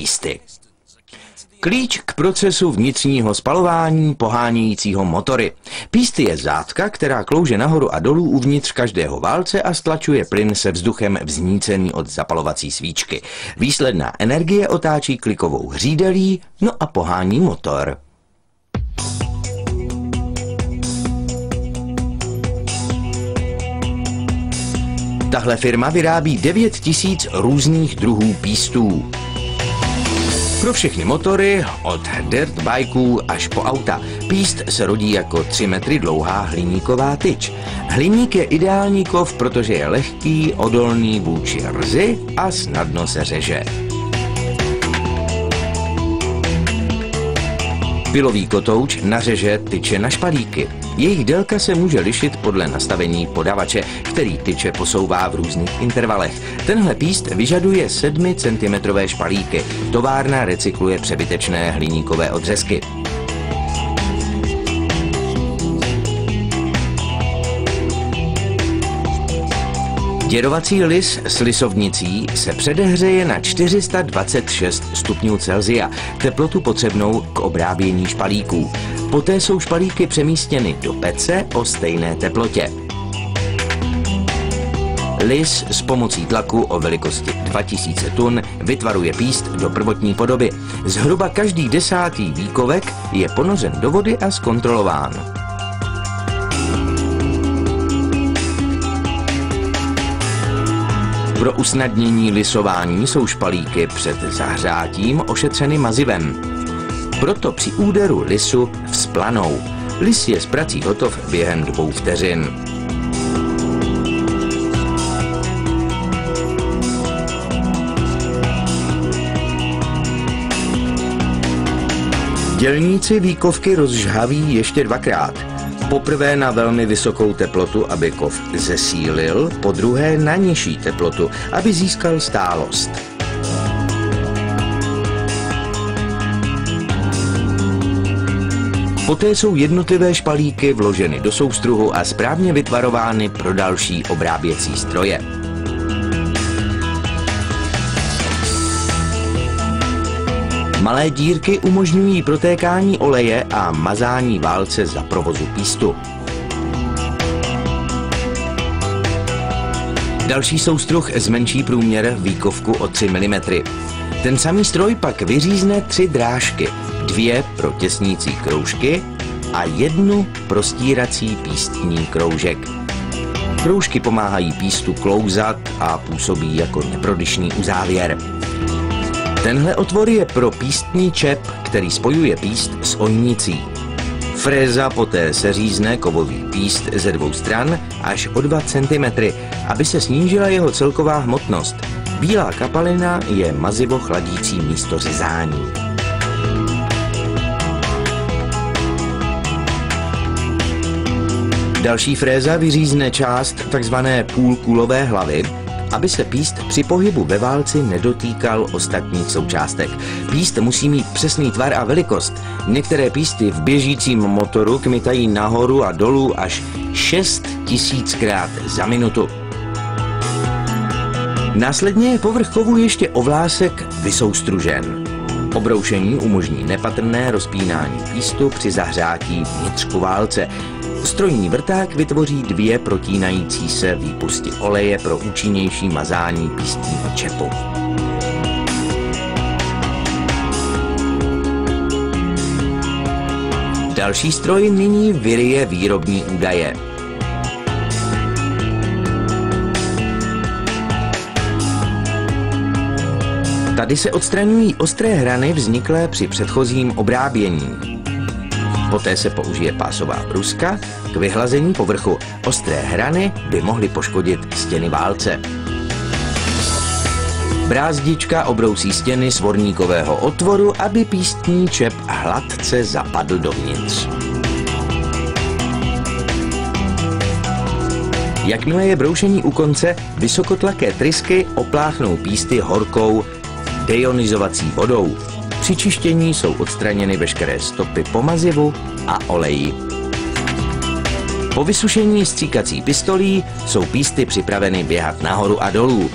písty. Klíč k procesu vnitřního spalování pohánějícího motory. Písty je zátka, která klouže nahoru a dolů uvnitř každého válce a stlačuje plyn se vzduchem vznícený od zapalovací svíčky. Výsledná energie otáčí klikovou hřídelí, no a pohání motor. Tahle firma vyrábí 9000 různých druhů pístů. Pro všechny motory, od dirt bikeů až po auta. Píst se rodí jako 3 metry dlouhá hliníková tyč. Hliník je ideální kov, protože je lehký, odolný vůči rzi a snadno se řeže. Pilový kotouč nařeže tyče na špalíky. Jejich délka se může lišit podle nastavení podavače, který tyče posouvá v různých intervalech. Tenhle píst vyžaduje 7 cm špalíky. Továrna recykluje přebytečné hliníkové odřezky. Děrovací lis s lisovnicí se předehřeje na 426 stupňů Celsia, teplotu potřebnou k obrábění špalíků. Poté jsou špalíky přemístěny do pece o stejné teplotě. Lis s pomocí tlaku o velikosti 2000 tun vytvaruje píst do prvotní podoby. Zhruba každý 10. výkovek je ponořen do vody a zkontrolován. Pro usnadnění lisování jsou špalíky před zahřátím ošetřeny mazivem. Proto při úderu lisu vzplanou. Lis je s prací hotov během 2 vteřin. Dělníci výkovky rozžhaví ještě 2krát. Poprvé na velmi vysokou teplotu, aby kov zesílil, podruhé na nižší teplotu, aby získal stálost. Poté jsou jednotlivé špalíky vloženy do soustruhu a správně vytvarovány pro další obráběcí stroje. Malé dírky umožňují protékání oleje a mazání válce za provozu pístu. Další soustruh zmenší průměr výkovku o 3 mm. Ten samý stroj pak vyřízne 3 drážky, 2 pro těsnící kroužky a 1 pro stírací pístní kroužek. Kroužky pomáhají pístu klouzat a působí jako neprodyšný uzávěr. Tenhle otvor je pro pístní čep, který spojuje píst s ojnicí. Fréza poté seřízne kovový píst ze 2 stran až o 2 cm, aby se snížila jeho celková hmotnost. Bílá kapalina je mazivo chladící místo řezání. Další fréza vyřízne část takzvané půlkulové hlavy, aby se píst při pohybu ve válci nedotýkal ostatních součástek. Píst musí mít přesný tvar a velikost. Některé písty v běžícím motoru kmitají nahoru a dolů až 6000krát za minutu. Následně je povrch kovu ještě o vlásek vysoustružen. Obroušení umožní nepatrné rozpínání pístu při zahřátí vnitřku válce. Strojní vrták vytvoří 2 protínající se výpusty oleje pro účinnější mazání pístního čepu. Další stroj nyní vyryje výrobní údaje. Tady se odstraňují ostré hrany vzniklé při předchozím obrábění. Poté se použije pásová bruska k vyhlazení povrchu. Ostré hrany by mohly poškodit stěny válce. Brázdička obrousí stěny svorníkového otvoru, aby pístní čep hladce zapadl dovnitř. Jakmile je broušení u konce, vysokotlaké trysky opláchnou písty horkou deionizovací vodou. Při čištění jsou odstraněny veškeré stopy po mazivu a oleji. Po vysušení stříkací pistolí jsou písty připraveny běhat nahoru a dolů.